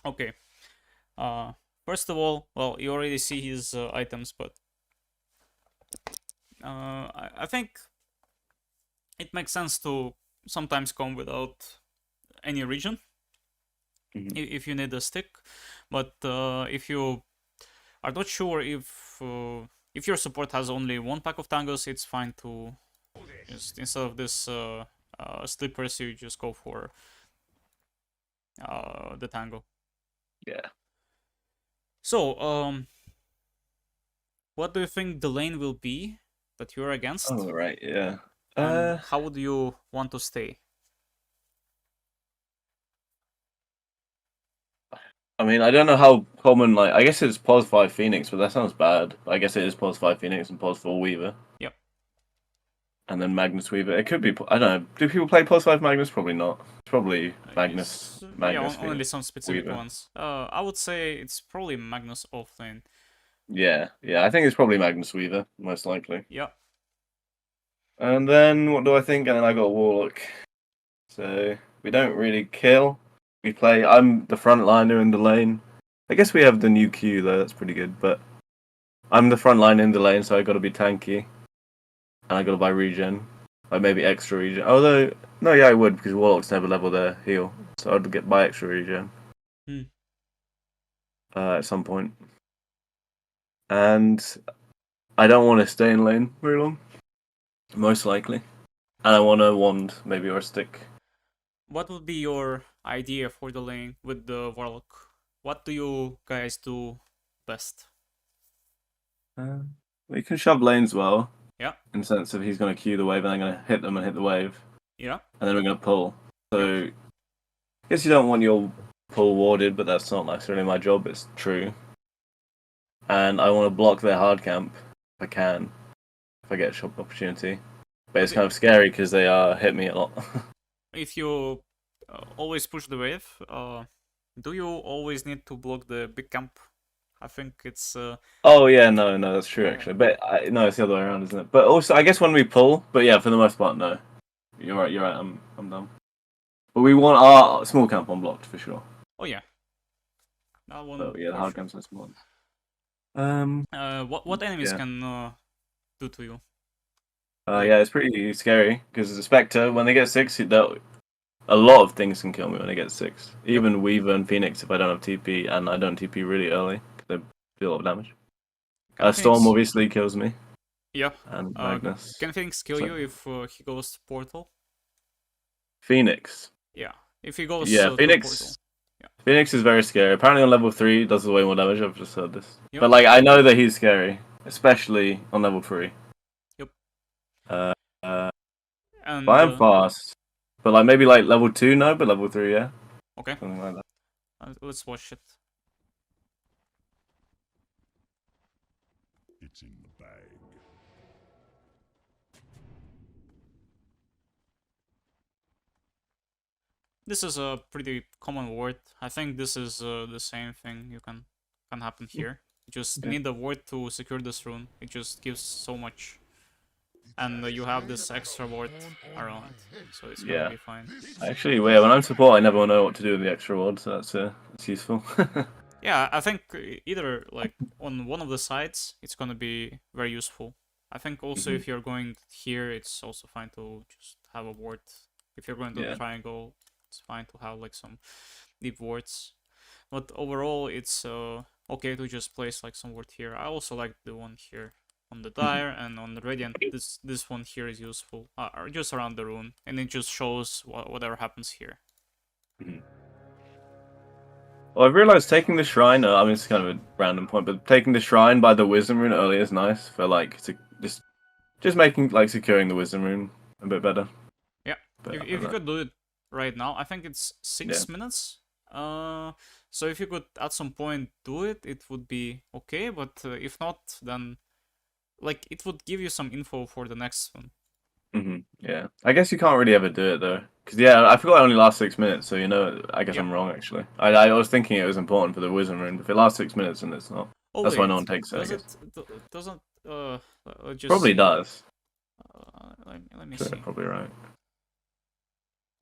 Okay. Uh, First of all, well, you already see his items, but I think it makes sense to sometimes come without any region Mhm. if you need a stick. But if you are not sure if your support has only one pack of tangos, it's fine to just instead of this slippers, you just go for the tango. Yeah. So, what do you think the lane will be that you're against, Oh, right. Yeah. and Uh, how would you want to stay? I mean, I don't know how common. Like, I guess it's pos 5 Phoenix, but that sounds bad. I guess it is pos 5 Phoenix and pos 4 Weaver, Yep. and then Magnus Weaver. It could be. I don't know. Do people play pos 5 Magnus? Probably not. It's probably Magnus, It's yeah, Magnus only Phoenix, some specific Weaver. ones. I would say it's probably Magnus offlane. Yeah, yeah. I think it's probably Magnus Weaver, most likely. Yeah. And then what do I think? And then I got Warlock. So we don't really kill. We play. I'm the front liner in the lane. I guess we have the new Q though. That's pretty good. But I'm the front line in the lane, so I got to be tanky, and I got to buy regen, like maybe extra regen. Although no, yeah, I would because Warlocks never level their heal, so I'd get buy extra regen Hmm. at some point. And I don't want to stay in lane very long, most likely. And I want a wand, maybe, or a stick. What would be your idea for the lane with the Warlock? What do you guys do best? Uh, we can shove lanes well, Yeah. in the sense of he's going to queue the wave and I'm going to hit them and hit the wave, Yeah. and then we're going to pull. Yep. So, I guess you don't want your pull warded, but that's not necessarily my job, it's true. And I want to block their hard camp if I can, if I get a shot opportunity. But it's Okay. kind of scary because they hit me a lot. If you always push the wave, do you always need to block the big camp? I think it's Oh yeah, no, no, that's true uh, actually. But no, it's the other way around, isn't it? But also, I guess when we pull, but yeah, for the most part, no. You're right. You're right. I'm dumb. But we want our small camp unblocked for sure. oh yeah, that one But yeah, the for hard sure. camp's no small. Um, What enemies yeah, can do to you? Like yeah, it's pretty scary because the Spectre when they get six, a lot of things can kill me when they get six. yep. Even Weaver and Phoenix if I don't have TP and I don't TP really early because they do a lot of damage. Can Storm Phoenix obviously kills me yeah. and Uh, Magnus. can Phoenix kill So you if he goes to portal? Phoenix, Yeah. If he goes yeah, to a portal. Yeah. Phoenix is very scary. Apparently on level 3 does way more damage. I've just heard this, Yep. but like I know that he's scary, especially on level 3. Yep. Uh, but And I'm fast. But like maybe like level 2, no, but level 3, yeah, okay. something like that. Let's watch it. It's in the bag. This is a pretty common word. I think this is the same thing you can happen here. You just Yeah. need a word to secure this rune. It just gives so much, and you have this extra word around, so it's gonna Yeah. be fine. Actually, yeah, when I'm support, I never know what to do with the extra ward, so that's useful. Yeah, I think either like on one of the sides, it's gonna be very useful. I think also Mhm. if you're going here, it's also fine to just have a ward. If you're going to the Yeah. triangle, it's fine to have like some deep wards. But overall, it's okay to just place like some ward here. I also like the one here on the Mhm. Dire and on the Radiant. This one here is useful, just around the rune, and it just shows whatever happens here. Mhm. Well, I've realized taking the shrine. I mean, it's kind of a random point, but taking the shrine by the wisdom rune early is nice for like just making like securing the wisdom rune a bit better. Yeah, But I if don't you know. could do it right now, I think it's Yeah. 6 minutes. So if you could at some point do it, it would be okay. But if not, then like it would give you some info for the next one. Yeah. I guess you can't really ever do it though, because yeah, I forgot it only lasts 6 minutes. So I guess Yep. I'm wrong actually. I was thinking it was important for the wisdom rune. If it lasts 6 minutes, and it's not. Oh That's why no wait, one takes it. I does guess it doesn't just probably see? does. Let me Sure, see. probably right.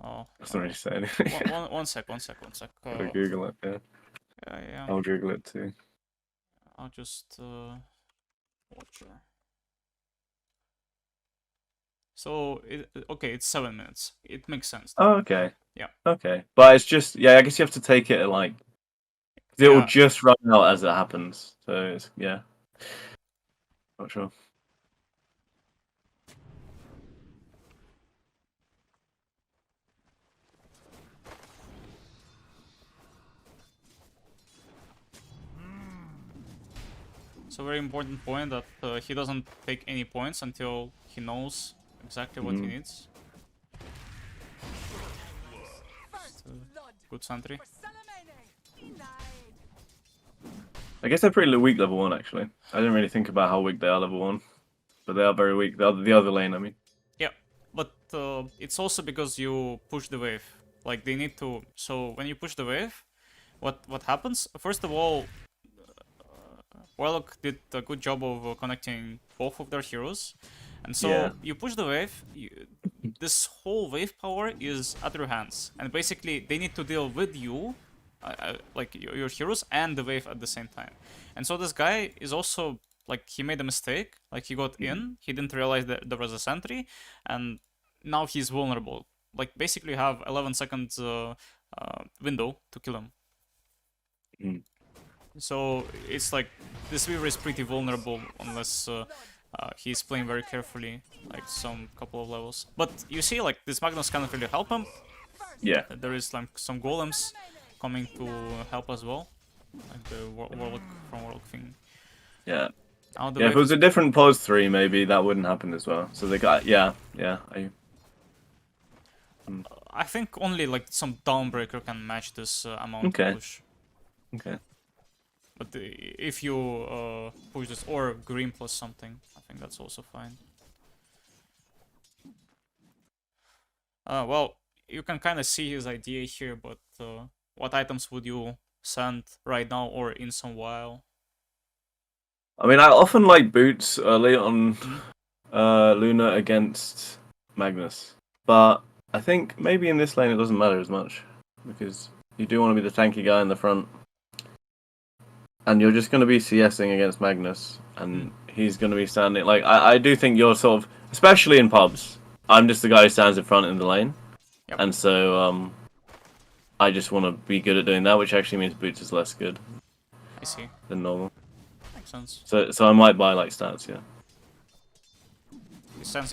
Oh, That's not really say anything. one sec. Gotta Google it, yeah. Yeah. I'll Google it too. I'll just watcher. So okay, it's 7 minutes. It makes sense. Oh, okay. Yeah. Okay, but it's just I guess you have to take it at like it will Yeah. just run out as it happens. So it's not sure. It's a very important point that he doesn't take any points until he knows exactly what he needs. Good sentry. I guess they're pretty weak level 1 actually. I didn't really think about how weak they are level 1, but they are very weak. The other lane, I mean. Yeah, but it's also because you push the wave. Like they need to. So when you push the wave, what happens? First of all, Warlock did a good job of connecting both of their heroes, and so you push the wave. This whole wave power is at your hands, and basically they need to deal with you, like your heroes and the wave at the same time. And so this guy is also like he made a mistake. Like he got in, he didn't realize that there was a sentry, and now he's vulnerable. Like basically you have 11 seconds window to kill him. So it's like this Weaver is pretty vulnerable unless he's playing very carefully, like some couple of levels. But you see, like this Magnus cannot really help him. Yeah. There is like some golems coming to help as well, like the Warlock from Warlock thing. Yeah. If it was a different pose 3, maybe that wouldn't happen as well. So they got I think only like some Dawnbreaker can match this amount of push. Okay. But if you push this or green plus something, I think that's also fine. Well, you can kind of see his idea here, but what items would you send right now or in some while? I mean, I often like boots early on Luna against Magnus, but I think maybe in this lane it doesn't matter as much because you do want to be the tanky guy in the front. And you're just going to be CSing against Magnus, and he's going to be standing... Like, I do think you're sort of... Especially in pubs, I'm just the guy who stands in front in the lane. Yep. And so, I just want to be good at doing that, which actually means boots is less good. I see. Than normal. Makes sense. So I might buy, like, stats, yeah.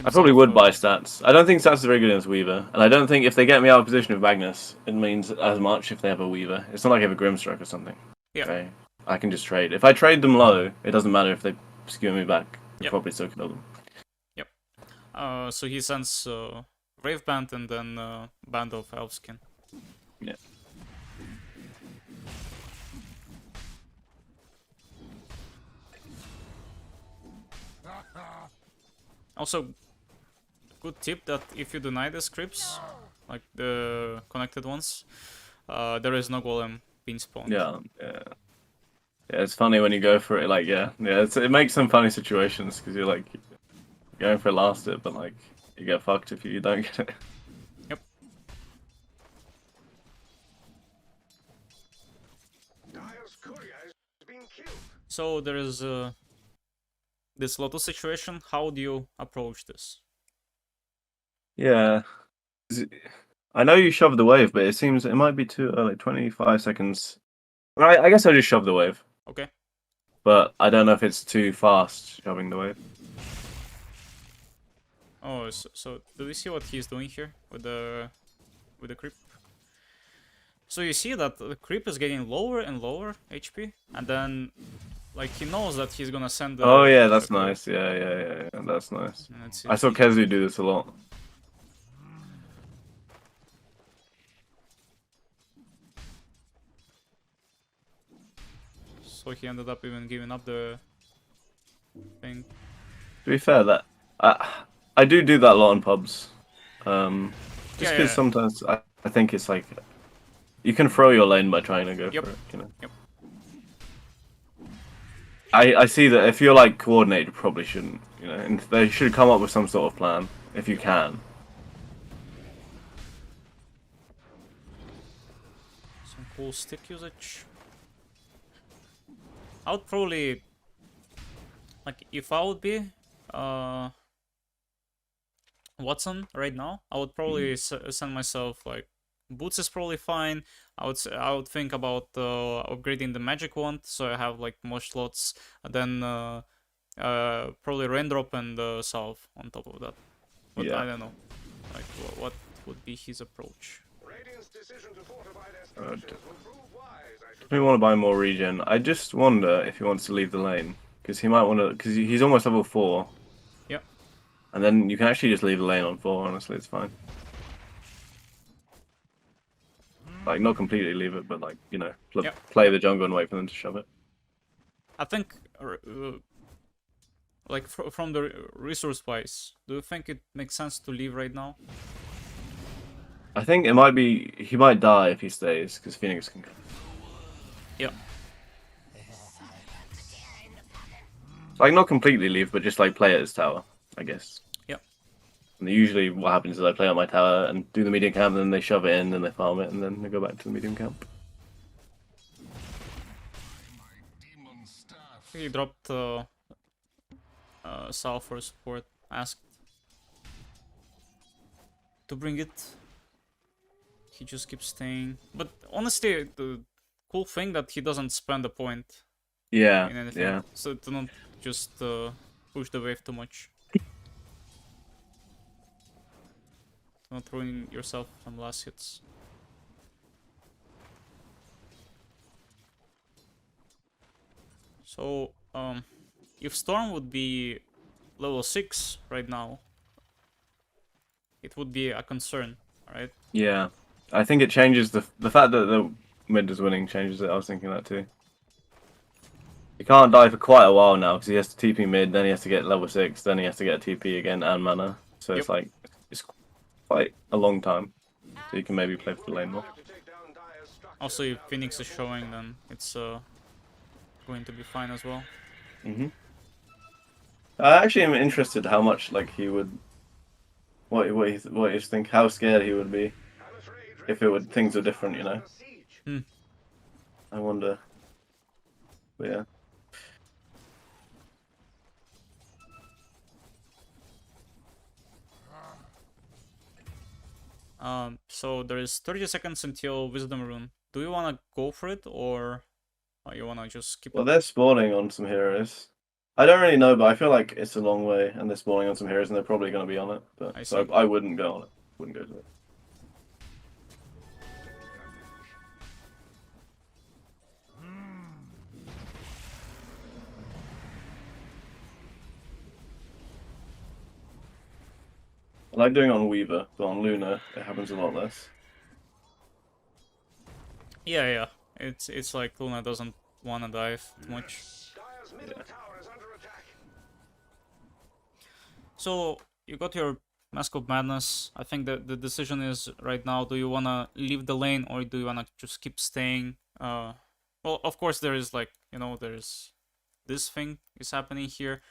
I probably would buy stats. I don't think stats are very good against Weaver, and I don't think if they get me out of position with Magnus, it means as much if they have a Weaver. It's not like I have a Grimstroke or something. Yeah. Okay? I can just trade. If I trade them low, it doesn't matter if they skew me back. I'll probably still kill them. Yep. So he sends Brave Band and then Band of Elfskin. Yeah. Also, good tip that if you deny the scripts, like the connected ones, there is no golem being spawned. Yeah. Yeah, it's funny when you go for it, like, it makes some funny situations, because you're, like, going for a last hit, but, like, you get fucked if you don't get it. Yep. So there is this Lotus situation. How do you approach this? Yeah. I know you shoved the wave, but it seems it might be too early. 25 seconds. I guess I'll just shove the wave. Okay. But I don't know if it's too fast shoving the wave. Oh, so do we see what he's doing here with the creep? So you see that the creep is getting lower and lower HP, and then like he knows that he's gonna send. Oh yeah, that's nice. Yeah, that's nice. I saw Kezu do this a lot. So he ended up even giving up the thing. To be fair, that I do that a lot in pubs. Just because sometimes I think it's like you can throw your lane by trying to go for it. You know. Yep. I see that if you're like coordinated, you probably shouldn't. You know, and they should come up with some sort of plan if you can. full stick usage. I would probably, like, if I would be Watson right now, I would probably send myself like boots is probably fine. I would think about upgrading the magic wand so I have like more slots. Then probably raindrop and salve on top of that. But Yeah. I don't know, like what would be his approach. We want to buy more regen. I just wonder if he wants to leave the lane because he might want to because he's almost level 4. Yep. And then you can actually just leave the lane on 4. Honestly, it's fine. Like not completely leave it, but like you know, play the jungle and wait for them to shove it. I think, like from the resource wise, do you think it makes sense to leave right now? I think it might be he might die if he stays because Phoenix can. Yeah. Like not completely leave, but just like play at his tower, I guess. Yep. And usually what happens is I play on my tower and do the medium camp, and then they shove it in, and they farm it, and then they go back to the medium camp. He dropped Sal for support, asked to bring it. He just keeps staying. But honestly, the cool thing that he doesn't spend a point Yeah, in anything. yeah. So to not just push the wave too much. Not ruining yourself from last hits. So, if Storm would be level 6 right now, it would be a concern, right? Yeah. I think it changes the fact that the mid is winning changes it. I was thinking that too. He can't die for quite a while now because he has to TP mid, then he has to get level 6, then he has to get a TP again and mana. So it's like it's quite a long time. So you can maybe play for the lane more. Also, if Phoenix is showing, then it's going to be fine as well. I actually am interested how much like he would, what you think, how scared he would be if it would things were different, you know. I wonder. But yeah. So there is 30 seconds until Wisdom Rune. Do you wanna go for it or you wanna just skip Well, it? they're spawning on some heroes. I don't really know, but I feel like it's a long way, and they're spawning on some heroes, and they're probably going to be on it. But so I wouldn't go on it. Wouldn't go to it. I like doing it on Weaver, but on Luna it happens a lot less. Yeah. It's like Luna doesn't wanna dive too much. Yeah. So you got your Mask of Madness. I think that the decision is right now: do you wanna leave the lane or do you wanna just keep staying? Well, of course there is like there's this thing is happening here.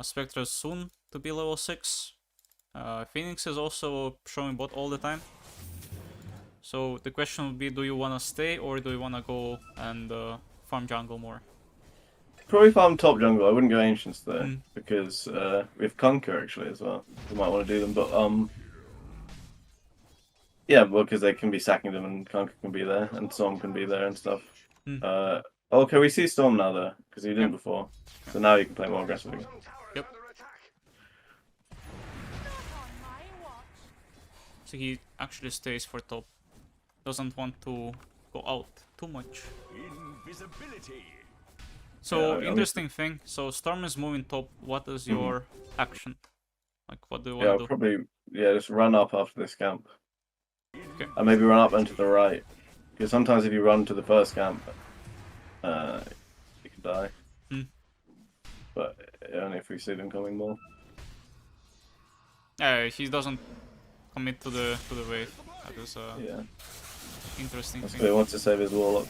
Spectre is soon to be level 6. Phoenix is also showing bot all the time. So the question would be: do you wanna stay or do you wanna go and farm jungle more? Probably farm top jungle. I wouldn't go ancients though, because we have Conquer actually as well. We might want to do them, but yeah, well, because they can be sacking them and Conquer can be there and Storm can be there and stuff. Okay, we see Storm now though, because he didn't before, so now you can play more aggressively. Yep. So he actually stays for top. Doesn't want to go out too much. Invisibility. So interesting thing. So Storm is moving top. What is your action? Like, what do you want to do? Probably just run up after this camp. Okay. And maybe run up and to the right, because sometimes if you run to the first camp, you can die. But only if we see them coming more. Yeah, he doesn't commit to the wave. That is interesting That's thing. why he wants to save his warlock.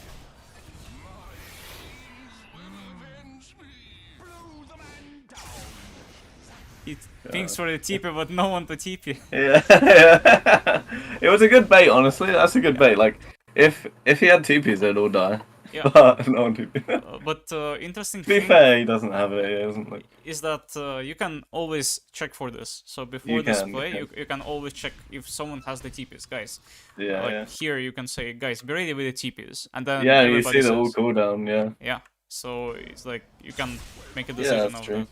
He thinks for the TP, but no one to TP. Yeah, it was a good bait, honestly. That's a good bait. Like If he had TPs, they'd all die. Yeah. But no one TP. But interesting To be thing fair, he doesn't have it. He doesn't like. is that you can always check for this. So before You this can, play, yeah. you can always check if someone has the TPs, guys. Yeah, Like yeah. here, you can say, guys, be ready with the TPs, and then Yeah, you everybody see the all says, cooldown. Yeah. yeah. So it's like you can make a Yeah, decision that's of true. that.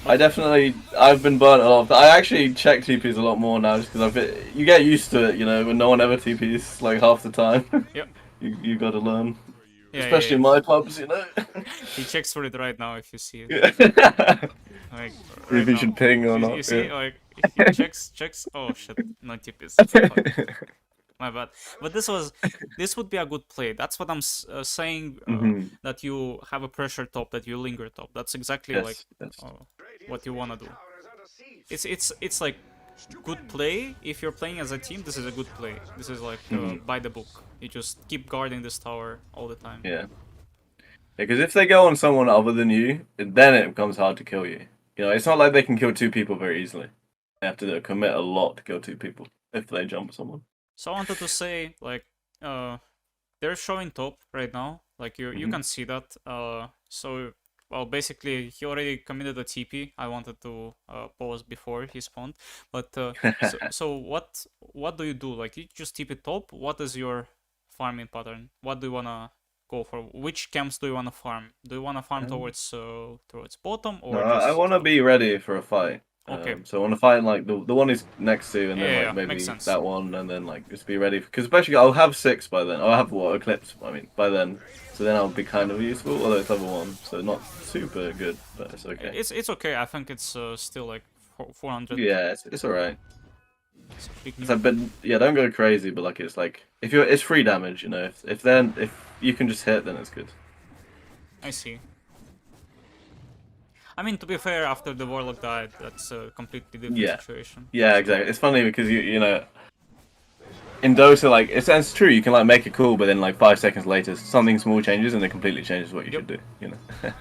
That's true. I've been burnt a lot. I actually check TPs a lot more now, just because you get used to it, you know, when no one ever TPs like half the time. Yep. you got to learn, Yeah, especially in yeah, my pubs, you know. he checks for it right now if you see it. Yeah. Like See right if you now. should ping or You not. see, Yeah. like he checks. Oh shit, no TPs. Fuck. My bad. But this would be a good play. That's what I'm saying. Mhm. That you have a pressure top, that you linger top. That's exactly like Yes. Yes. what you wanna do. It's like good play if you're playing as a team. This is a good play. This is like by the book. You just keep guarding this tower all the time. Yeah. Because if they go on someone other than you, then it becomes hard to kill you. You know, it's not like they can kill two people very easily. They have to commit a lot to kill two people if they jump someone. So I wanted to say like they're showing top right now. Like you can see that. So well, basically he already committed a TP. I wanted to pause before he spawned, but so what do you do? Like you just TP top. What is your farming pattern? What do you wanna go for? Which camps do you wanna farm? Do you wanna farm towards bottom or No, just I want to top? be ready for a fight. Okay. So I want to fight like the one he's next to, and then Yeah, like yeah, maybe makes sense. that one, and then like just be ready because especially I'll have 6 by then. I'll have what Eclipse. I mean by then, so then I'll be kind of useful. Although it's level 1, so not super good, but it's okay. It's okay. I think it's still like 400. Yeah, it's alright. It's a big It's new- like, but yeah, don't go crazy. But like it's like it's free damage, you know. If you can just hit, then it's good. I see. I mean, to be fair, after the Warlock died, that's a completely different Yeah. situation. Yeah, exactly. It's funny because you know in Dota, like it's true. You can like make it cool, but then like 5 seconds later, something small changes and it completely changes what you Yep. should do. You know.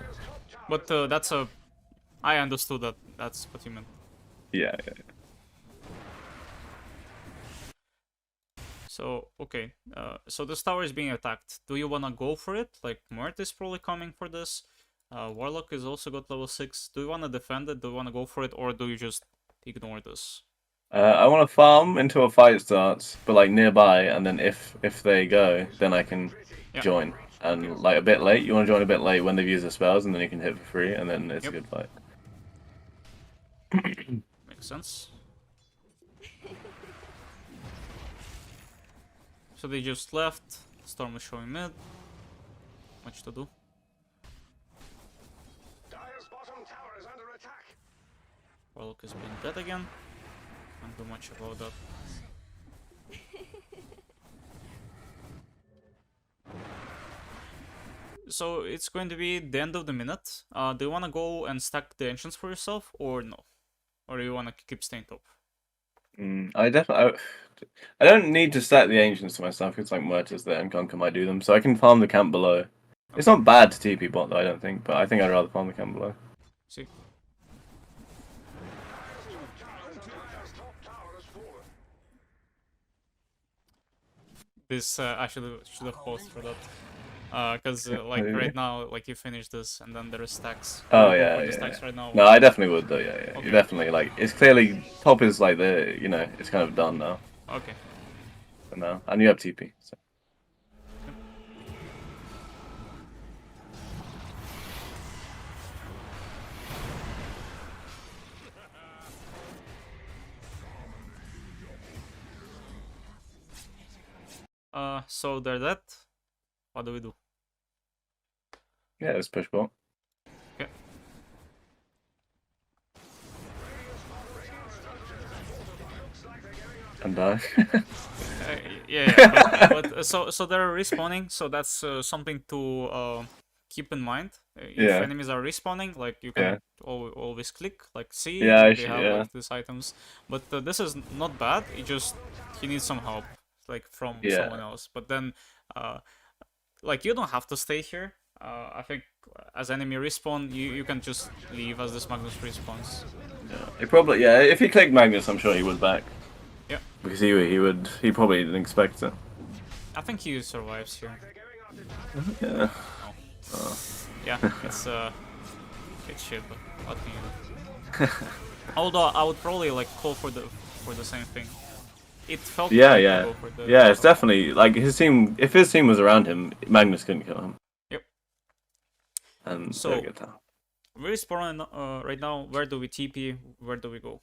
But that's a... I understood that. That's what you meant. Yeah. So, okay. So this tower is being attacked. Do you wanna go for it? Like, Mert is probably coming for this. Warlock is also got level 6. Do you wanna defend it? Do you wanna go for it? Or do you just ignore this? I want to farm until a fight starts, but like nearby, and then if they go, then I can Yeah. join. And like a bit late, you want to join a bit late when they've used their spells, and then you can hit for free, and then it's Yep. a good fight. Makes sense. So they just left. Storm is showing mid. Much to do. Warlock is being dead again. Can't do much about that. So it's going to be the end of the minute. Do you want to go and stack the enchants for yourself or no? Or do you want to keep staying top? I don't need to stack the ancients to myself because like Murta's there and Gonka might do them, so I can farm the camp below. It's not bad to TP bot though, I don't think, but I think I'd rather farm the camp below. See. This I should have paused for that. Because like maybe. right now, like you finish this and then there are stacks. Oh Go yeah, for the yeah. stacks right now. No, I definitely would though. Yeah. Okay. You definitely like. It's clearly top is like the it's kind of done now. Okay. For now, and you have TP. So. So they're dead. What do we do? Yeah, let's push bot. Okay. And die. Yeah, but so they're respawning, so that's something to keep in mind. If Yeah. enemies are respawning, like you can always click, like see Yeah, they have like these items. But this is not bad. He needs some help, like from someone else. But then, like you don't have to stay here. I think as enemy respawn, you can just leave as this Magnus respawns. If he clicked Magnus, I'm sure he would back. Yeah. Because he probably didn't expect it. I think he survives here. Yeah. Yeah, it's shit, but what can you do? Although I would probably like call for the same thing. It felt Yeah, right to yeah. go for the Yeah, it's top. definitely like his team. If his team was around him, Magnus couldn't kill him. Yep. And So- there we go. Very spawn right now. Where do we TP? Where do we go?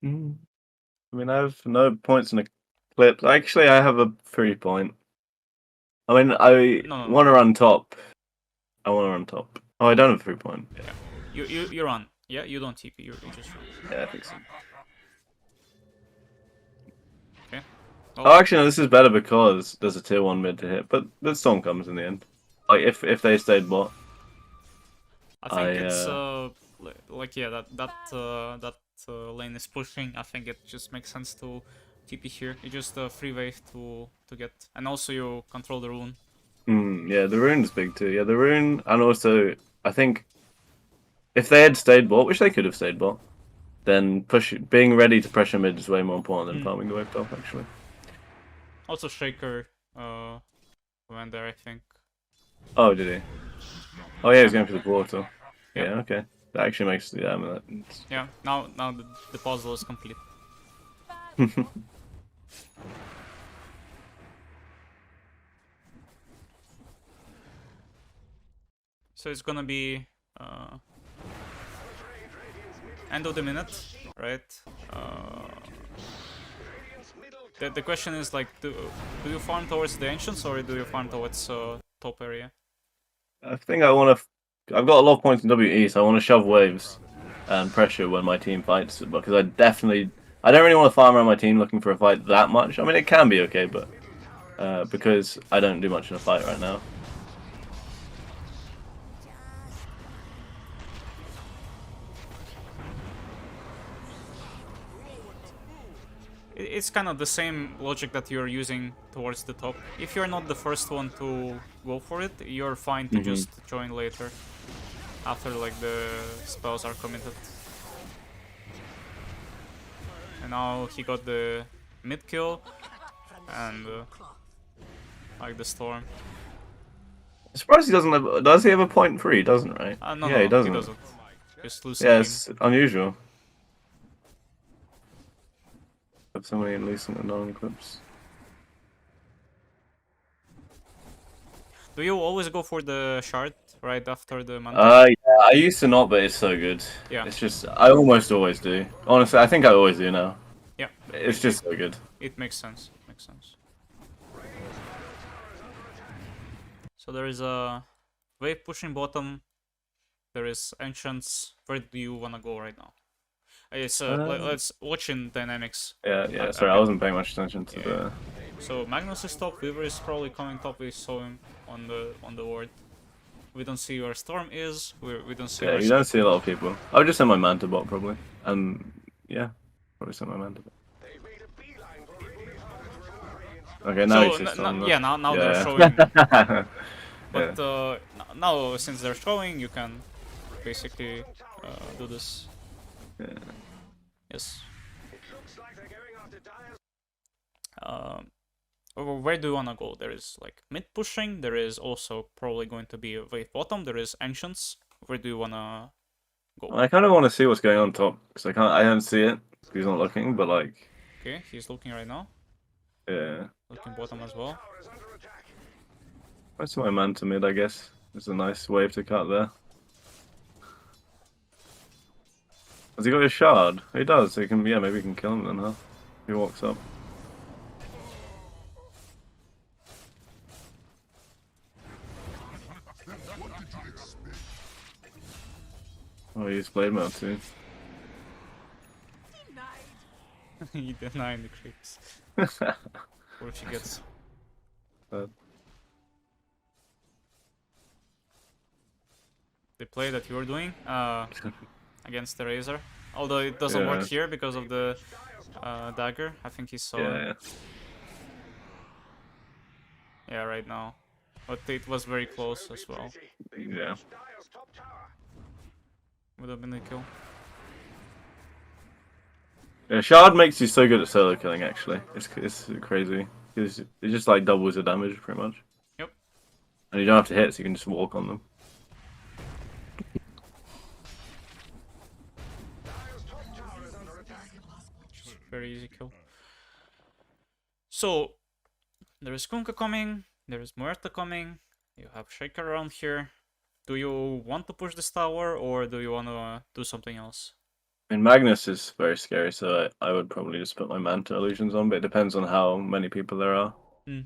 I mean, I have no points in the clip. Actually, I have a 3-point. I mean, I No. want to run top. I want to run top. Oh, I don't have a 3-point. Yeah, You run. Yeah, you don't TP. You just run. yeah, I think so. Okay. Oh, actually, no, this is better because there's a tier 1 mid to hit, but the storm comes in the end. Like, if they stayed bot. I think I, it's like yeah that lane is pushing. I think it just makes sense to TP here. It's just a free wave to get, and also you control the rune. Yeah, the rune is big too. Yeah, the rune, and also, I think if they had stayed bot, which they could have stayed bot, then being ready to pressure mid is way more important than farming the wave top, actually. Also Shaker went there, I think. Oh, did he? Oh, yeah, he's going for the portal. Yep. Yeah, okay. That actually makes I mean, Yeah. Now the puzzle is complete. So it's gonna be end of the minute, right? The question is like, do you farm towards the ancients or do you farm towards top area? I think I want to. I've got a lot of points in WE, so I want to shove waves and pressure when my team fights. Because I don't really want to farm around my team looking for a fight that much. I mean, it can be okay, but because I don't do much in a fight right now. It's kind of the same logic that you're using towards the top. If you're not the first one to go for it, you're fine to just join later, after like the spells are committed. And now he got the mid kill and like the storm. I'm surprised he doesn't have. Does he have a point free? He doesn't, right? No, yeah, he doesn't. Just losing. Yeah, it's unusual. Have so many Lucent and non clips. Do you always go for the shard right after the Manta? Yeah, I used to not, but it's so good. Yeah. It's just I almost always do. Honestly, I think I always do now. Yeah. It's just so good. It makes sense. Makes sense. So there is a wave pushing bottom. There is ancients. Where do you wanna go right now? It's let's watch in dynamics. Yeah. Sorry, I wasn't paying much attention to the. So Magnus is top. Weaver is probably coming top. We saw him on the ward. We don't see where Storm is. We don't see. Yeah, where you don't see a lot of people. I would just send my Manta bot probably, and yeah, probably send my Manta bot. Okay, now he's just on the... yeah, now they're Yeah. showing. But now since they're showing, you can basically do this. Yeah. Yes. Where do you wanna go? There is like mid pushing. There is also probably going to be a wave bottom. There is ancients. Where do you wanna go? I kind of want to see what's going on top because I don't see it. He's not looking, but like. Okay, he's looking right now. Yeah. Looking bottom as well. I see my Manta mid, I guess. There's a nice wave to cut there. Has he got his shard? He does. So he can, yeah, maybe he can kill him then, huh? He walks up. Oh, he used Blade Mail too. He denied the creeps. Or if she gets. The play that you're doing against the Razor. Although it doesn't work here because of the dagger. I think he saw it. Yeah, right now. But it was very close as well. Yeah. Would have been a kill. Yeah, shard makes you so good at solo killing. Actually, it's crazy. because it just like doubles the damage pretty much. Yep. And you don't have to hit, so you can just walk on them. Very easy kill. So, there is Kunkka coming, there is Muerta coming, you have Shaker around here. Do you want to push this tower, or do you want to do something else? And Magnus is very scary, so I would probably just put my Manta illusions on, but it depends on how many people there are Mm.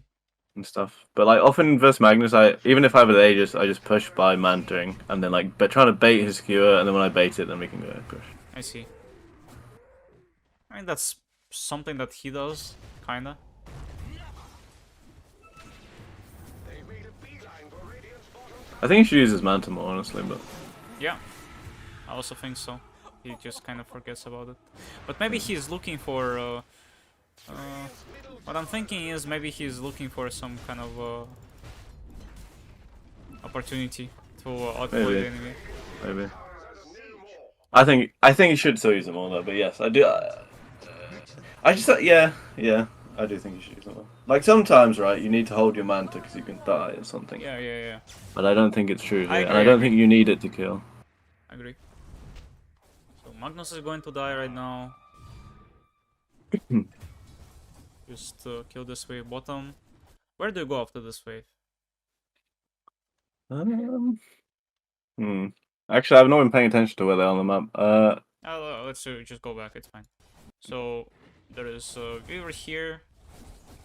and stuff. But like often versus Magnus, even if I have the Aegis, I just push by Mantering and then like trying to bait his skewer, and then when I bait it, then we can go push. I see. I mean, that's something that he does, kinda. I think he should use his Manta more, honestly, but Yeah, I also think so. He just kind of forgets about it. But maybe he's looking for... what I'm thinking is maybe he's looking for some kind of opportunity to outplay Maybe. the enemy. maybe. I think he should still use them all though, but yes, I do. I just yeah, I do think you should use them all. Like sometimes, right, you need to hold your Manta because you can die or something. Yeah. But I don't think it's true here, I and agree, I I don't agree. think you need it to kill. I agree. So Magnus is going to die right now. Just kill this wave bottom. Where do you go after this wave? Hmm. Actually, I've not been paying attention to where they are on the map. Let's just go back, it's fine. So, there is Weaver here.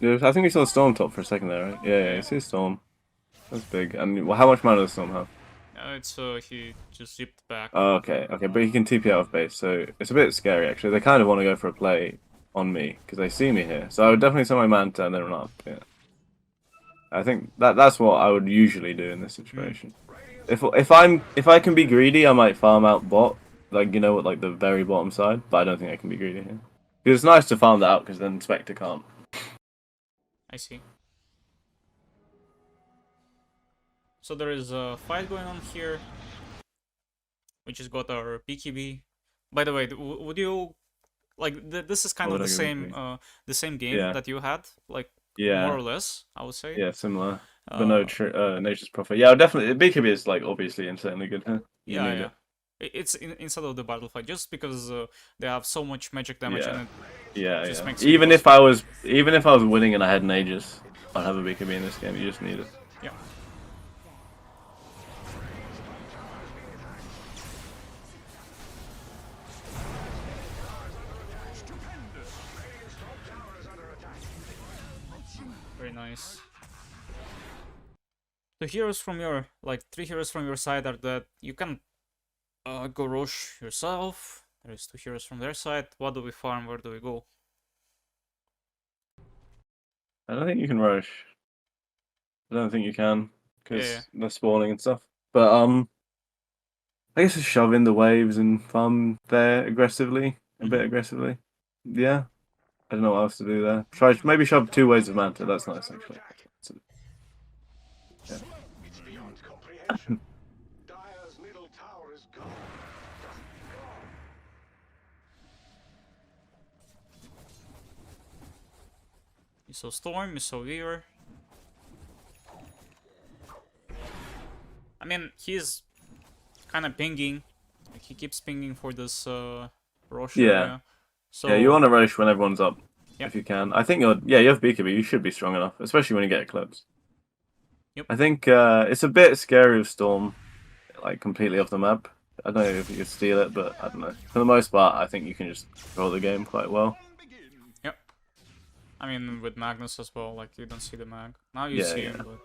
I think we saw Storm top for a second there, right? Yeah, you see Storm. That's big. And how much mana does Storm have? He just zipped back. Oh, okay, but he can TP out of base, so it's a bit scary actually. They kind of want to go for a play on me because they see me here. So I would definitely send my Manta and then run up. Yeah, I think that's what I would usually do in this situation. If I can be greedy, I might farm out bot, like like the very bottom side. But I don't think I can be greedy here because it's nice to farm that out because then Spectre can't. I see. So there is a fight going on here. We just got our BKB. By the way, would you like this is kind of the same game that you had, like more or less, I would say. Yeah, similar. But no, Nature's Prophet. Yeah, definitely. BKB is like obviously insanely good. Huh? Yeah. It's inside of the battle fight just because they have so much magic damage and it just makes even if I was winning and I had an Aegis, I'd have a BKB in this game. You just need it. Yeah. Very nice. The heroes from your, like, 3 heroes from your side are that you can go rush yourself. There is 2 heroes from their side. What do we farm? Where do we go? I don't think you can rush. I don't think you can because they're spawning and stuff. But I guess just shove in the waves and farm there aggressively, a bit aggressively. Yeah, I don't know what else to do there. Maybe shove 2 waves of Manta. That's nice actually. Yeah. You saw Storm, you saw Weaver. I mean, he's kind of pinging. Like, he keeps pinging for this rush area. So, yeah, you want to rush when everyone's up, if you can. I think you have BKB. You should be strong enough, especially when you get Eclipse. Yep. I think it's a bit scary with Storm, like completely off the map. I don't know if you could steal it, but I don't know. For the most part, I think you can just control the game quite well. Yep. I mean, with Magnus as well, like, you don't see the mag. Now you see him,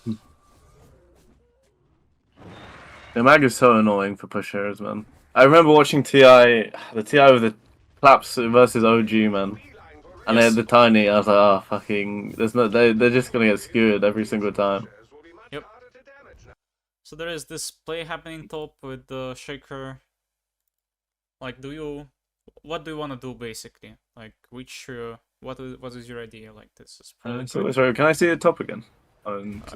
but... The mag is so annoying for push heroes, man. I remember watching the TI with the claps versus OG, man. And they had the tiny, I was like, oh, fucking... they're just gonna get skewered every single time. Yep. So there is this play happening top with the Shaker. Like, what do you want to do, basically? Like, what is your idea? Like, this is... Sorry, can I see the top again?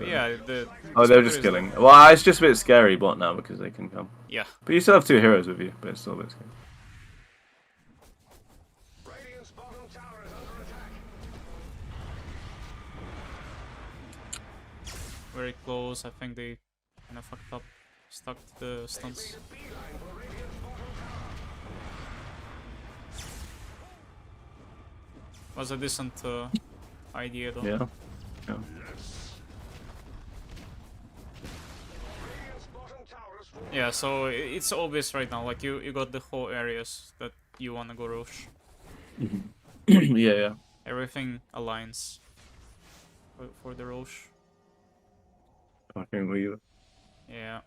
Yeah, they're just killing. Well, it's just a bit scary bot now because they can come. Yeah. But you still have 2 heroes with you, but it's still a bit scary. very close. I think they kind of fucked up, stuck the stunts. Was a decent idea though. Yeah. Yeah. Yeah, so it's obvious right now. Like you got the whole areas that you wanna go Roche. Yeah, yeah. Everything aligns for the Roche. Fucking Weaver. Yeah.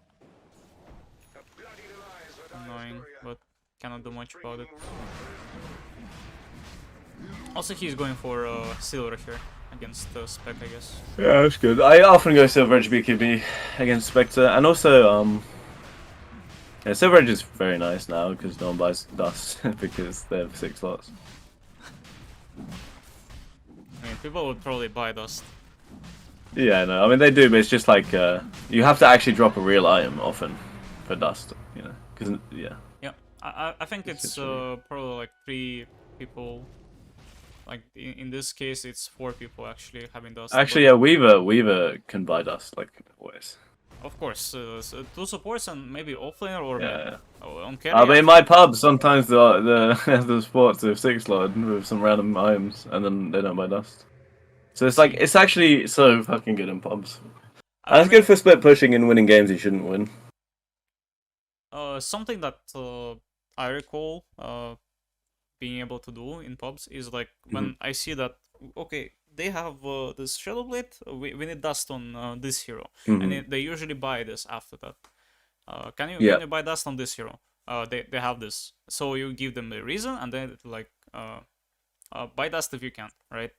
Annoying, but cannot do much about it. Also, he's going for silver here against Spec, I guess. Yeah, that's good. I often go Silver Edge BKB against Spectre, and also yeah, Silver Edge is very nice now because no one buys Dust because they have 6 slots. I mean, people would probably buy Dust. Yeah, no, I mean they do, but it's just like you have to actually drop a real item often for Dust, you know? Because yeah. Yeah, I think it's probably like 3 people. Like in this case, it's 4 people actually having Dust. Actually, yeah, Weaver can buy Dust like always. Of course, so 2 supports and maybe offlaner or Yeah. on carry. But in my pub, sometimes the sports have 6 slot with some random items, and then they don't buy Dust. So it's like it's actually so fucking good in pubs. And it's good for split pushing and winning games you shouldn't win. Something that I recall being able to do in pubs is like when I see that okay, they have this Shadow Blade, we need Dust on this hero, and they usually buy this after that. Can you buy Dust on this hero? They have this, so you give them the reason, and then like buy Dust if you can, right?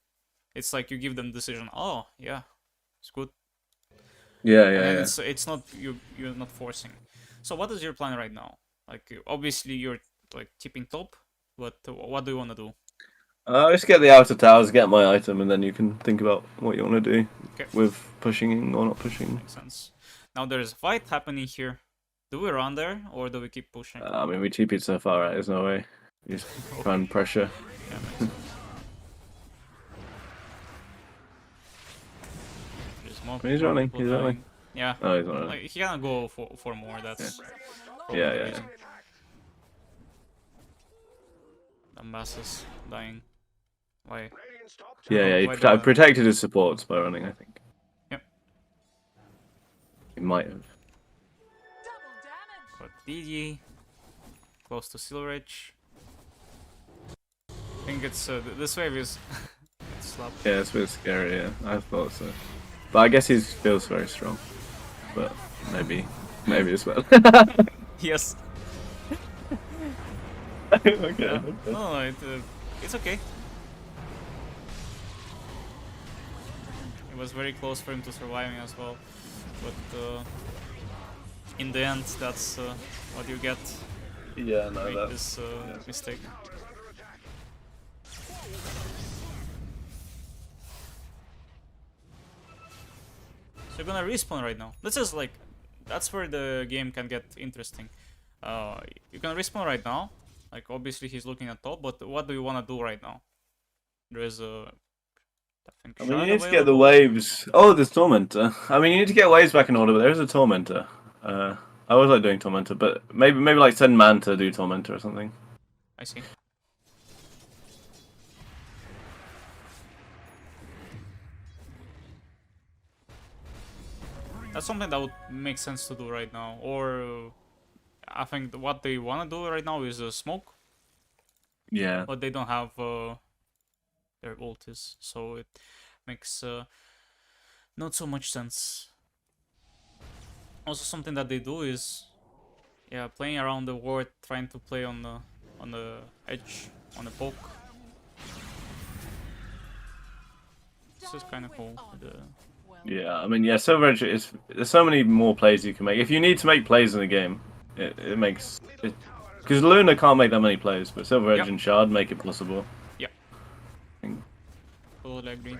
It's like you give them decision. Oh yeah, it's good. Yeah, And it's not you're not forcing. So what is your plan right now? Like obviously you're like tipping top, but what do you want to do? Just get the outer towers, get my item, and then you can think about what you want to do with pushing or not pushing. Makes sense. Now there's a fight happening here. Do we run there or do we keep pushing? I mean, we TP'd so far, right? There's no way. You just try and pressure. Yeah, makes sense. He's running. He's running. Yeah. Oh, he's not running. Like, he cannot go for more. That's Yeah. Ambassador's dying. Why? Yeah. He protected his supports by running, I think. Yep. He might have. Got DG. Close to Silver Edge. I think it's this wave is it's slap. Yeah, it's a bit scary. Yeah, I thought so. But I guess he feels very strong. But maybe as well. Yes. Okay. No, it's okay. It was very close for him to surviving as well, but in the end, that's what you get. Yeah, no, Make that's this mistake. So you're gonna respawn right now. This is like, that's where the game can get interesting. You can respawn right now. Like obviously he's looking at top, but what do you wanna do right now? There is a. I mean, you need to get the waves. Oh, there's Tormentor. I mean, you need to get waves back in order, but there is a Tormentor. I always like doing Tormentor, but maybe like send Man to do Tormentor or something. I see. That's something that would make sense to do right now. Or I think what they want to do right now is smoke. Yeah. But they don't have their ultis, so it makes not so much sense. Also, something that they do is, yeah, playing around the ward, trying to play on the edge, on the poke. This is kind of cool. Yeah, I mean, yeah, Silver Edge is. There's so many more plays you can make. If you need to make plays in the game, it makes it. Because Luna can't make that many plays, but Silver Edge and Shard make it possible. Yeah. Totally agree.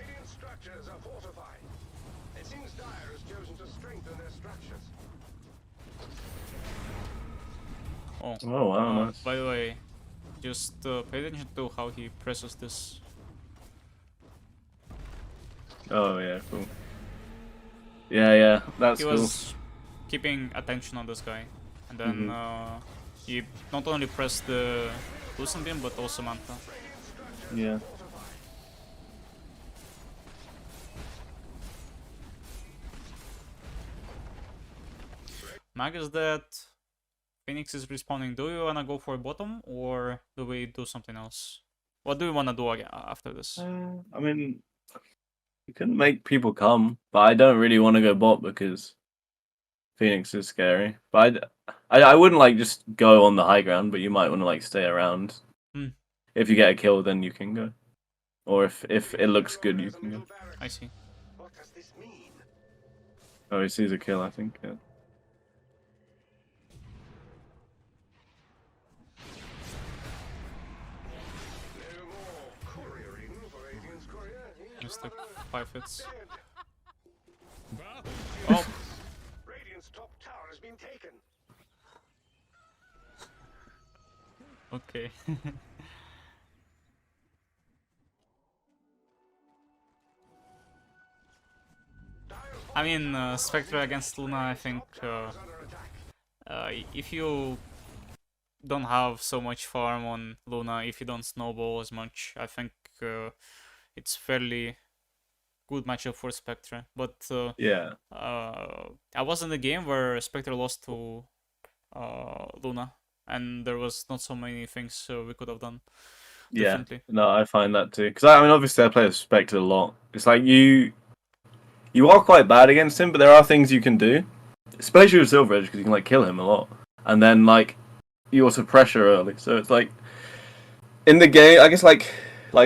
Oh wow, nice. By the way, just pay attention to how he presses this. Oh yeah, cool. Yeah, that's He cool. was keeping attention on this guy, and then he not only pressed the Lucent Beam but also Manta. Yeah. Mag is dead. Phoenix is respawning. Do we wanna go for bottom or do we do something else? What do we wanna do after this? I mean, you can make people come, but I don't really want to go bot because Phoenix is scary. But I wouldn't like just go on the high ground, but you might want to like stay around. Hmm. If you get a kill, then you can go. Or if it looks good, you can go. I see. Oh, he sees a kill, I think. Yeah. Just like 5 hits. Oh, Radiant's top tower has been taken. okay. I mean, Spectre against Luna, I think if you don't have so much farm on Luna, if you don't snowball as much, I think it's fairly good matchup for Spectre. But Yeah. I was in the game where Spectre lost to Luna, and there was not so many things we could have done differently. Yeah. No, I find that too. Because I mean, obviously, I play with Spectre a lot. It's like you are quite bad against him, but there are things you can do, especially with Silver Edge, because you can like kill him a lot, and then like you also pressure early. So it's like in the game, I guess like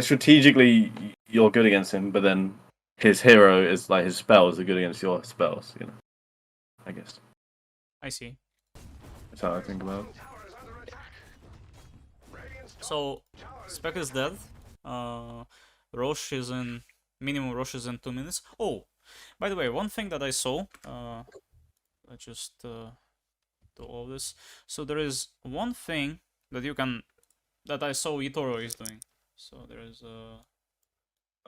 strategically you're good against him, but then his hero is like his spells are good against your spells. You know, I guess I see. that's how I think about it. So Spectre is dead. Roche is in minimum. Roche is in 2 minutes. Oh, by the way, one thing that I saw. Let's just do all this. So there is one thing that I saw Itoro is doing. So there is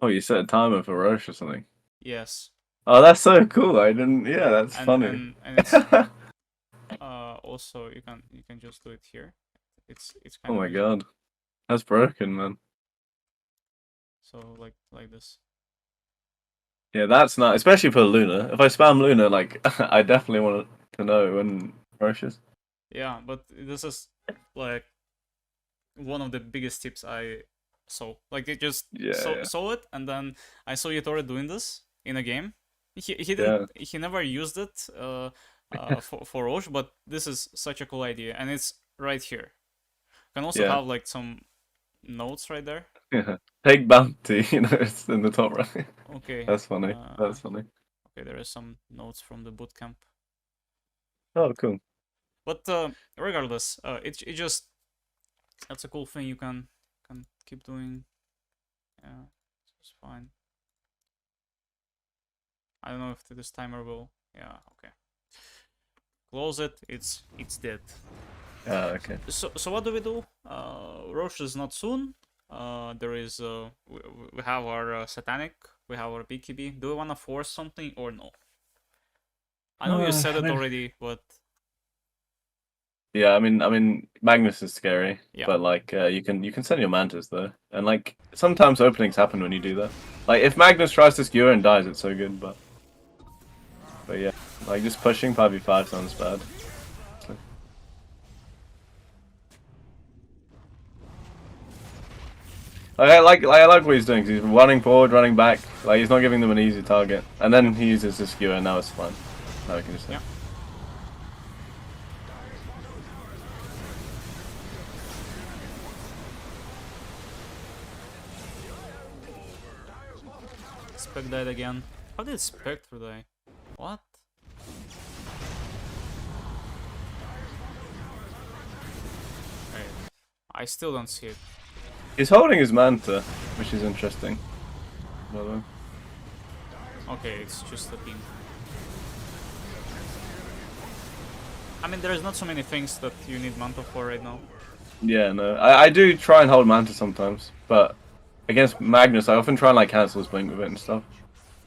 Oh, you set a timer for Roche or something. yes. Oh, that's so cool. I didn't. Yeah, that's funny. And it's also you can just do it here. It's kind Oh of my easy. god, that's broken, man. So like this. Yeah, that's not especially for Luna. If I spam Luna, like I definitely want to know when Roche is. Yeah, but this is like one of the biggest tips I saw. Like it just Yeah. saw it, and then I saw Yatoro doing this in a game. He didn't. He never used it for Roche, but this is such a cool idea, and it's right here. You can also Yeah. have like some notes right there. Yeah. Take bounty, you know, it's in the top right. Okay. That's funny. That's funny. Okay, there is some notes from the bootcamp. Oh, cool. But regardless, it just that's a cool thing you can keep doing. Yeah, it's fine. I don't know if this timer will. Yeah, okay. Close it. It's dead. Okay. So what do we do? Roche is not soon. There is we have our Satanic. We have our BKB. Do we wanna force something or no? I know you said it already, but yeah, I mean, Magnus is scary, yeah. but like you can send your mantas though, and like sometimes openings happen when you do that. Like if Magnus tries to skewer and dies, it's so good, but yeah, like just pushing 5v5 sounds bad. I like what he's doing. 'Cause he's running forward, running back. Like he's not giving them an easy target, and then he uses the skewer, and now it's fine. Now we can just. Yeah. Spec died again. How did Spectre die? What? Wait, I still don't see it. He's holding his manta, which is interesting. By the way. Okay, it's just a beam. I mean, there's not so many things that you need Manta for right now. Yeah, no. I do try and hold manta sometimes, but against Magnus, I often try and like cancel his blink with it and stuff.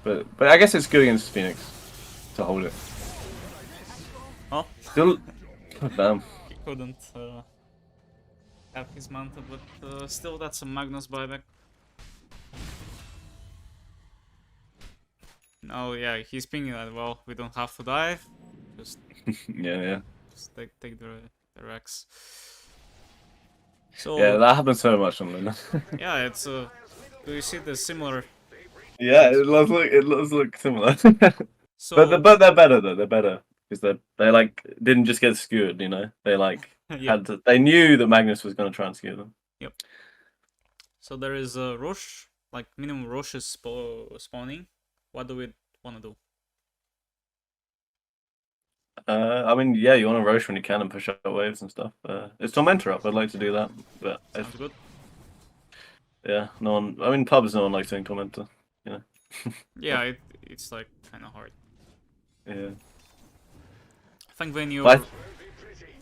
But I guess it's good against Phoenix. to hold it. Oh, Still, damn. he couldn't have his mantle, but still that's a Magnus buyback. Oh yeah, he's pinging that. Well, we don't have to dive. Just, Yeah. take the Rex. So Yeah, that happens so much on Luna. yeah, it's do you see the similar? Yeah, it does look similar. So but they're better though. They're better because they like didn't just get skewered. You know, they like yeah, they knew that Magnus was going to try and skew them. yep. So there is a Roche, like minimum Roche is spawning. What do we want to do? I mean, yeah, you want to Roche when you can and push out waves and stuff. It's Tormentor up. I'd like to do that, but Sounds good. yeah, no one. I mean, pubs, no one likes doing Tormentor. You know. Yeah, it's like kind of hard. Yeah. I think when you're But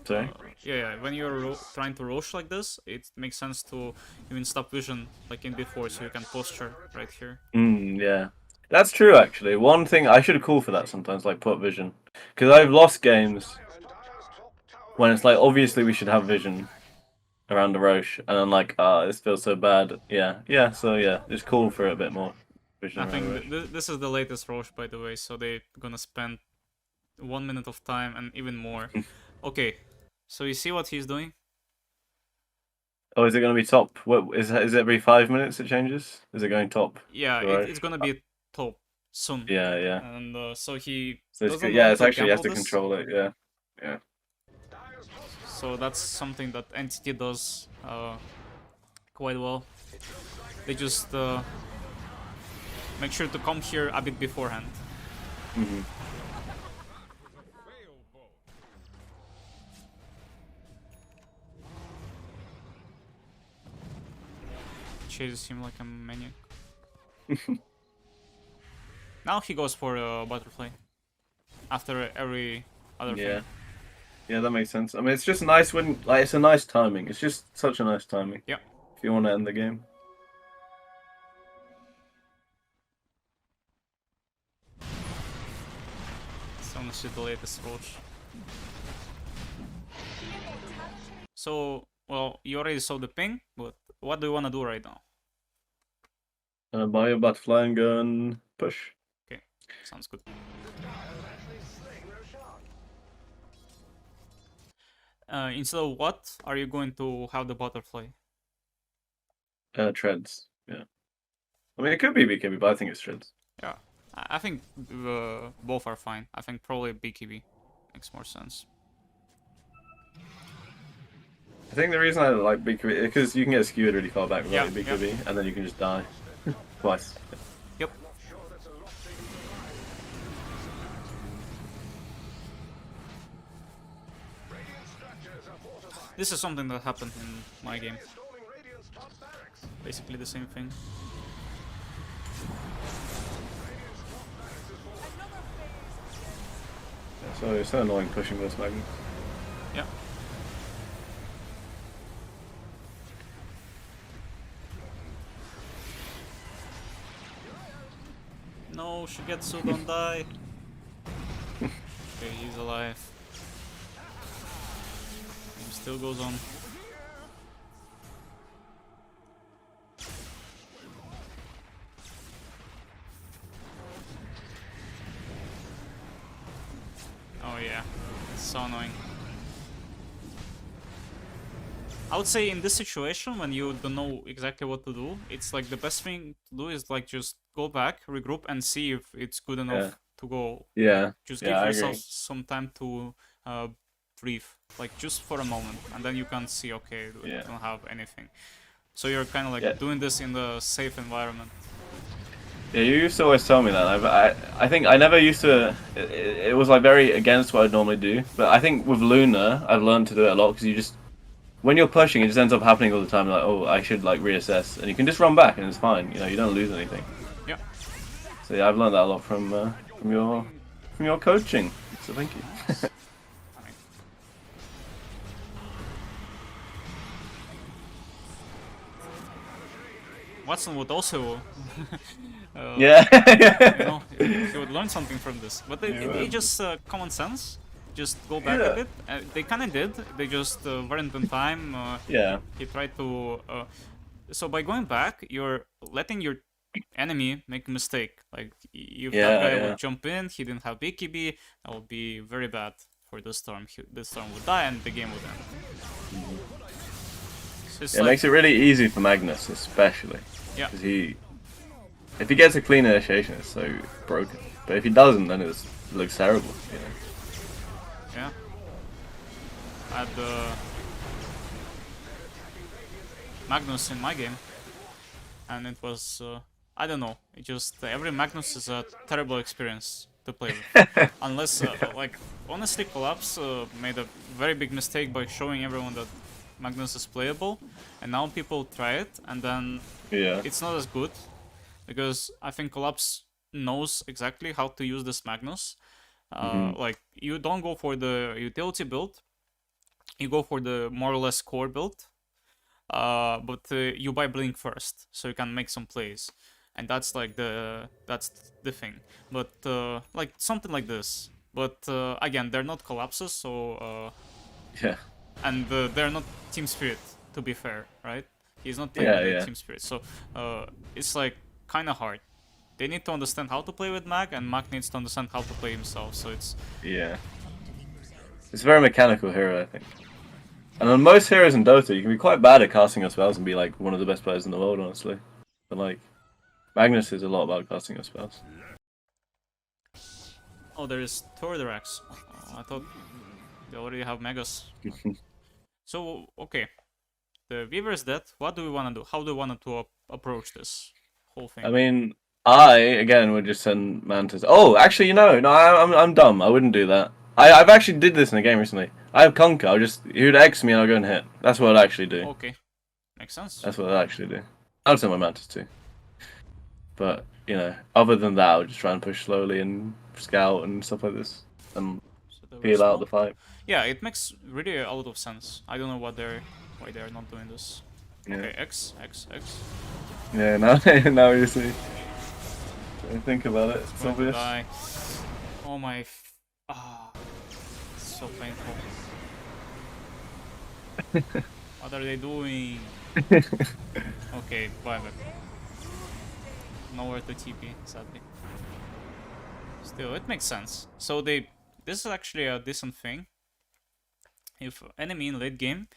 sorry. yeah, when you're trying to Roche like this, it makes sense to even stop vision like in before, so you can posture right here. Yeah. That's true, actually. One thing I should have called for that sometimes, like put vision, because I've lost games when it's like obviously we should have vision around the Roche, and I'm like, this feels so bad. Yeah. So yeah, just call for it a bit more vision I around think the Roche. this is the latest Roche, by the way, so they're gonna spend 1 minute of time and even more. Okay, so you see what he's doing? Oh, is it going to be top? What is it every 5 minutes it changes? Is it going top? Yeah, the Roche? it's gonna be top soon. Yeah. And so he So it's doesn't good. Yeah, want it's to actually you have to gamble this. control it. Yeah. So that's something that Entity does quite well. They just make sure to come here a bit beforehand. Hmm. Chases him like a maniac. Now he goes for a butterfly. After every other Yeah. thing. Yeah, that makes sense. I mean, it's just nice when like it's a nice timing. It's just such a nice timing. Yeah. If you want to end the game. It's honestly the latest Roach. So, well, you already saw the ping, but what do you want to do right now? Buy a butterfly and go and push. Okay, sounds good. Instead of what are you going to have the butterfly? Treads. Yeah. I mean, it could be BKB, but I think it's treads. Yeah, I think both are fine. I think probably BKB makes more sense. I think the reason I like BKB is because you can get skewered really far back with Yeah, BKB, and then you can just die twice. Yep. This is something that happened in my game. Basically the same thing. Yeah, so it's so annoying pushing this Magnus. Yeah. No, Shigetsu, don't die. Okay, he's alive. Game still goes on. Oh yeah, it's so annoying. I would say in this situation, when you don't know exactly what to do, it's like the best thing to do is like just go back, regroup, and see if it's good enough to go. Yeah. Just Yeah, give I yourself agree. some time to breathe, like just for a moment, and then you can see, okay, we Yeah. don't have anything. So you're kind of like Yeah. doing this in the safe environment. Yeah, you used to always tell me that. I think I never used to. It was like very against what I'd normally do. But I think with Luna, I've learned to do it a lot because you just, when you're pushing, it just ends up happening all the time. Like, oh, I should like reassess, and you can just run back, and it's fine. You know, you don't lose anything. Yeah. So yeah, I've learned that a lot from your coaching. So thank you. Watson would also, Yeah. you know, he would learn something from this. But they just common sense. Just go back a Yeah. bit. They kind of did. They just weren't in time. Yeah. He tried to. So by going back, you're letting your enemy make a mistake. Like if that Yeah, guy yeah. would jump in, he didn't have BKB, that would be very bad for this storm. This storm would die and the game would end. So it's It makes it really easy for Magnus, especially. Yeah. Because if he gets a clean initiation, it's so broken. But if he doesn't, then it looks terrible. You know? Yeah. I had Magnus in my game, and it was I don't know. It just every Magnus is a terrible experience to play with, unless like honestly, Collapse made a very big mistake by showing everyone that Magnus is playable, and now people try it, and then Yeah. it's not as good because I think Collapse knows exactly how to use this Magnus. Like you don't go for the utility build, you go for the more or less core build, but you buy Blink first, so you can make some plays, and that's like that's the thing. But like something like this. But again, they're not collapses, so Yeah. and they're not Team Spirit, to be fair, right? He's not playing Yeah, with yeah. Team Spirit, so it's like kind of hard. They need to understand how to play with Mag, and Mag needs to understand how to play himself. So it's Yeah. It's a very mechanical hero, I think. And on most heroes in Dota, you can be quite bad at casting your spells and be like one of the best players in the world, honestly. But like, Magnus is a lot about casting your spells. oh, there is Tordorax. I thought they already have Megas. So okay, the Weaver is dead. What do we want to do? How do we want to approach this whole thing? I mean, I again would just send Mantis. Oh, actually, no, I'm dumb. I wouldn't do that. I've actually did this in a game recently. I have Conquer. I'll just he'd X me and I'll go and hit. That's what I'd actually do. Okay, makes sense. That's what I'd actually do. I'd send my Mantis too. But you know, other than that, I would just try and push slowly and scout and stuff like this and So there feel was out no- the fight. Yeah, it makes really a lot of sense. I don't know why they're not doing this. Yeah. Okay, X. Yeah. Now, now you see. Think about it. It's Going to obvious. die. Oh my. It's so painful. What are they doing? Okay, buyback. Nowhere to TP, sadly. Still, it makes sense. So this is actually a decent thing. If enemy in late game,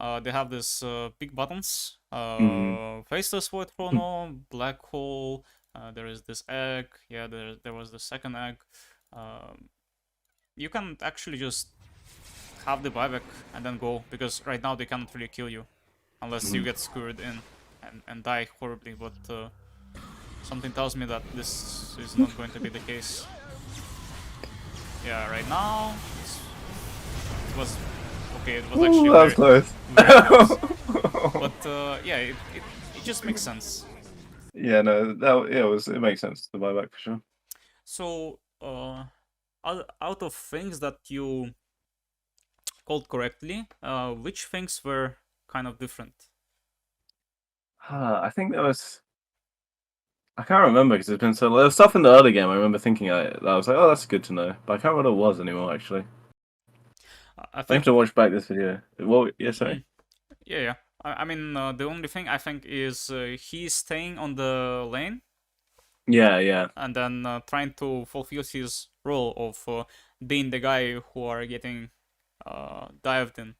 they have this big buttons. Faceless Void Chrono, Black Hole. There is this egg. Yeah, there was the second egg. You can actually just have the buyback and then go, because right now they cannot really kill you unless you get screwed in and die horribly. But something tells me that this is not going to be the case. Yeah, right now it was okay. It was actually That was close. very close. But yeah, it just makes sense. Yeah, no, it makes sense to buy back for sure. So out of things that you called correctly, which things were kind of different? I think there was. I can't remember because it's been so. There was stuff in the early game. I remember thinking I was like, oh, that's good to know, but I can't remember what it was anymore. Actually, I I have think to watch back this video. Well, yeah, sorry. yeah. I mean, the only thing I think is he's staying on the lane Yeah. and then trying to fulfill his role of being the guy who are getting dived on,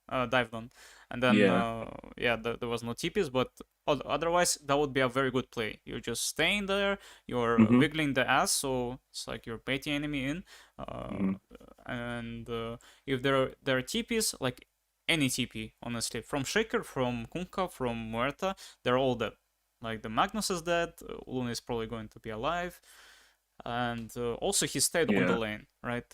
and then there was no TPs, but otherwise that would be a very good play. You're just staying there, you're wiggling the ass, so it's like you're baiting enemy in, and if there are TPs, like any TP, honestly, from Shaker, from Kunkka, from Muerta, they're all dead. Like the Magnus is dead, Ulun is probably going to be alive, and also he stayed on the lane, right?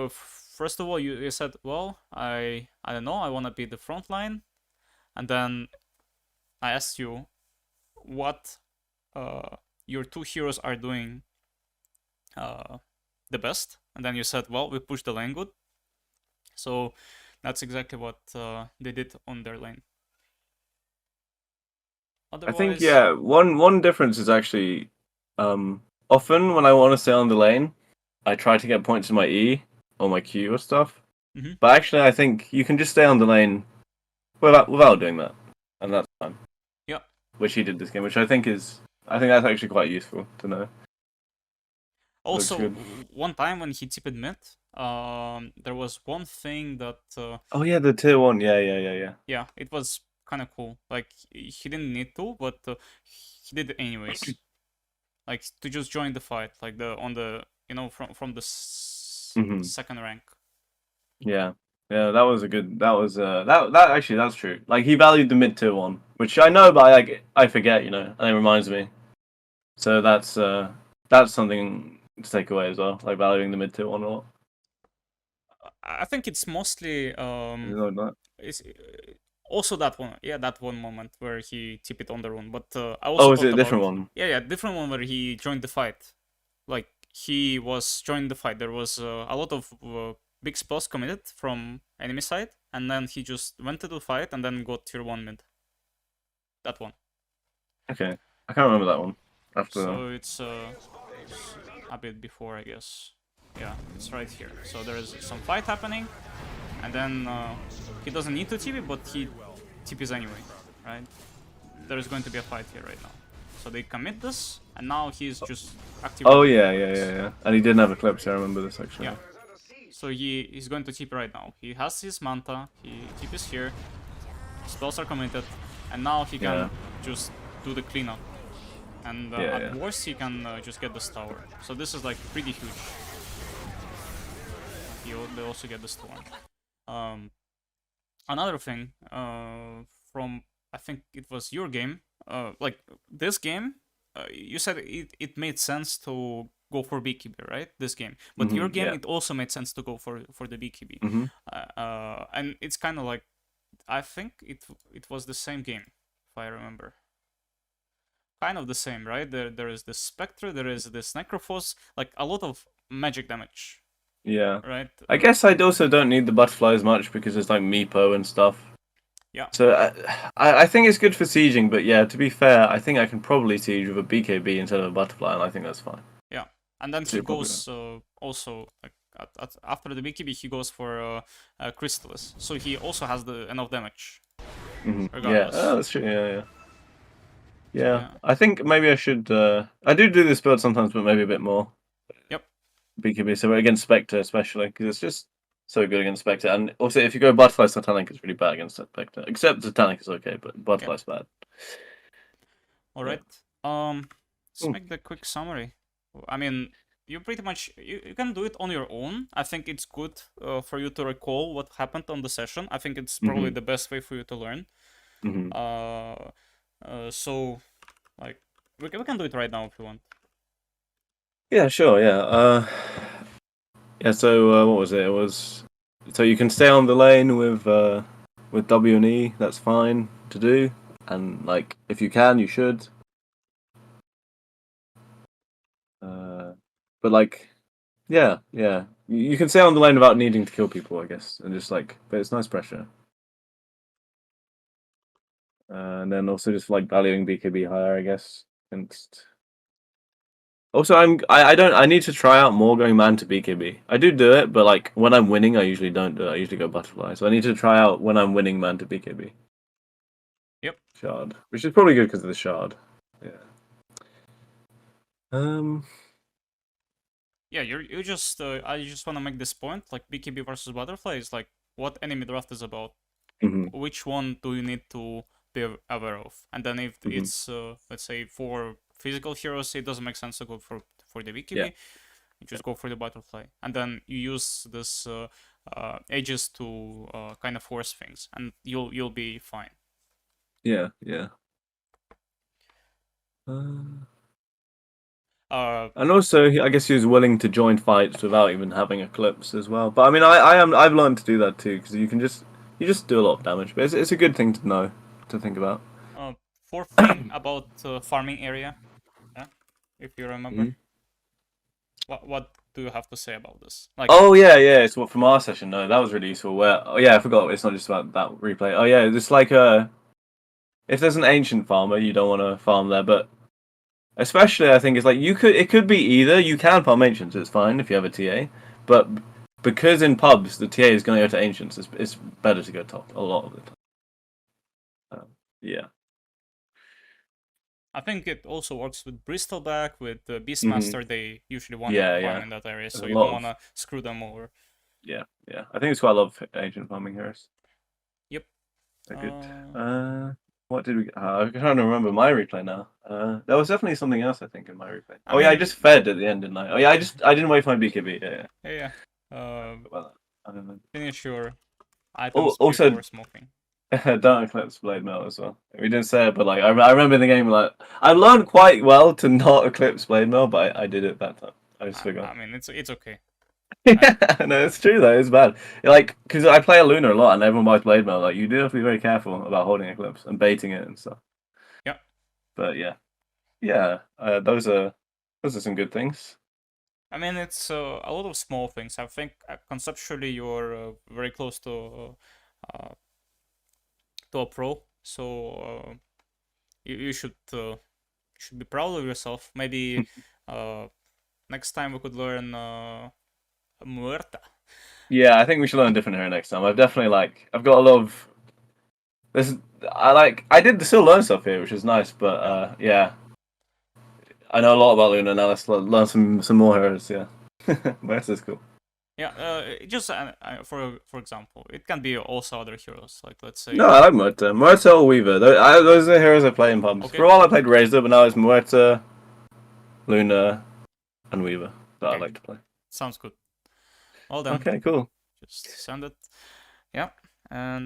First of all, you said, well, I don't know, I want to be the front line, and then I asked you what your two heroes are doing the best, and then you said, well, we push the lane good. So that's exactly what they did on their lane. I think Otherwise, one difference is actually often when I want to stay on the lane, I try to get points in my E or my Q or stuff. Mhm. But actually, I think you can just stay on the lane without doing that, and that's fine. Yeah. Which he did this game, which I think that's actually quite useful to know. Also, good. one time when he tipped mid, there was one thing that Oh yeah, the tier 1. Yeah. yeah, it was kind of cool. Like he didn't need to, but he did it anyways. Like to just join the fight, like from the Mhm. second rank. Yeah, that was a good. That was that actually that's true. Like he valued the mid tier 1, which I know, but I forget, and it reminds me. So that's something to take away as well, like valuing the mid tier 1 a lot. I think it's mostly You know that? it's also that one, yeah, that one moment where he tipped it on the rune. But I Oh, also is it a talked different about one? yeah, different one where he joined the fight. Like he was joining the fight. There was a lot of big spells committed from enemy side, and then he just went to the fight and then got tier 1 mid. That one. Okay, I can't remember that one. After So it's a bit before, I guess. Yeah, it's right here. So there is some fight happening, and then he doesn't need to TP, but he TPs anyway, right? There is going to be a fight here right now. So they commit this, and now he's just actively. oh yeah, and he didn't have Eclipse. I remember this actually. Yeah. So he's going to TP right now. He has his Manta, he TPs here, spells are committed, and now he can Yeah. just do the cleanup. And at worst, he can just get this tower. So this is like pretty huge. They also get the storm. Another thing from I think it was your game. Like this game, you said it made sense to go for BKB, right? This game, but your game yeah. it also made sense to go for the BKB. Mhm. And it's kind of like I think it was the same game if I remember. Kind of the same, right? There is this Spectre, there is this Necrophos, like a lot of magic damage, Yeah. right? I guess I also don't need the butterfly as much because there's like Meepo and stuff. Yeah. So I think it's good for sieging, but yeah, to be fair, I think I can probably siege with a BKB instead of a butterfly, and I think that's fine. Yeah, and then So he you're probably goes also like after the BKB he goes for Crystallis, so he also has the enough damage. Yeah, Regardless. that's true. Yeah. Yeah. I think maybe I should. I do this build sometimes, but maybe a bit more. Yep. BKB, so against Spectre especially, because it's just so good against Spectre. And also, if you go Butterfly Satanic, it's really bad against Spectre. Except Satanic is okay, but Butterfly's bad. All right. Let's make the quick summary. I mean, you pretty much you can do it on your own. I think it's good for you to recall what happened on the session. I think it's probably the best way for you to learn. So, like, we can do it right now if you want. Yeah, sure. Yeah. So what was it? It was so you can stay on the lane with W and E. That's fine to do, and like if you can, you should. But like, yeah. You can stay on the lane without needing to kill people, I guess, and just like, but it's nice pressure. And then also just like valuing BKB higher, I guess. Also, I need to try out more going man to BKB. I do it, but like when I'm winning, I usually don't do it. I usually go butterfly. So I need to try out when I'm winning man to BKB. Yep. Shard, which is probably good because of the shard. Yeah. Yeah, you just I just want to make this point. Like BKB versus butterfly is like what enemy draft is about. Which one do you need to be aware of? And then if it's let's say for physical heroes, it doesn't make sense to go for the BKB. Yeah. You just go for the butterfly, and then you use this edges to kind of force things, and you'll be fine. Yeah. And also, I guess he was willing to join fights without even having Eclipse as well. But I mean, I've learned to do that too because you just do a lot of damage. But it's a good thing to know, to think about. Fourth thing about farming area, yeah, if you remember. What do you have to say about this? Like, oh yeah, it's what from our session. No, that was really useful. Where I forgot it's not just about that replay. Oh yeah, it's like if there's an ancient farmer, you don't want to farm there. But especially, I think it's like it could be either. You can farm ancients, it's fine if you have a TA, but because in pubs the TA is going to go to ancients, it's better to go top a lot of the time. Yeah. I think it also works with Bristleback, with Beastmaster. They usually want to Yeah, farm yeah. in that area, so There's a you lot don't of- want to screw them over. Yeah, yeah. I think it's quite a lot of ancient farming heroes. Yep. They're good. What did we? I'm trying to remember my replay now. There was definitely something else I think in my replay. I Yeah, I mean- just fed at the end, didn't I? Oh yeah, I didn't wait for my BKB. Yeah, Yeah. Well, I don't know. Finish your items also- before smoking. Don't eclipse blade mail as well. We didn't say it, but like I remember in the game, like I learned quite well to not eclipse blade mail, but I did it that time. I just forgot. I mean, it's okay. Yeah, no, it's true though. It's bad. Like, because I play a Luna a lot, and everyone buys blade mail. Like, you do have to be very careful about holding Eclipse and baiting it and stuff. Yeah. But yeah. Those are some good things. I mean, it's a lot of small things. I think conceptually you're very close to a pro, so you should be proud of yourself. Maybe next time we could learn Muerta. Yeah, I think we should learn a different hero next time. I've got a lot of this. I did still learn stuff here, which is nice. But yeah, I know a lot about Luna now. Let's learn some more heroes. Yeah, West is cool. Yeah, just for example, it can be also other heroes. Like let's say. No, I like Muerta. Muerta or Weaver. Those are the heroes I play in pubs. Okay. For a while I played Razor, but now it's Muerta, Luna, and Weaver that I Okay. like to play. Sounds good. Well then, Okay, cool. just send it. Yeah, and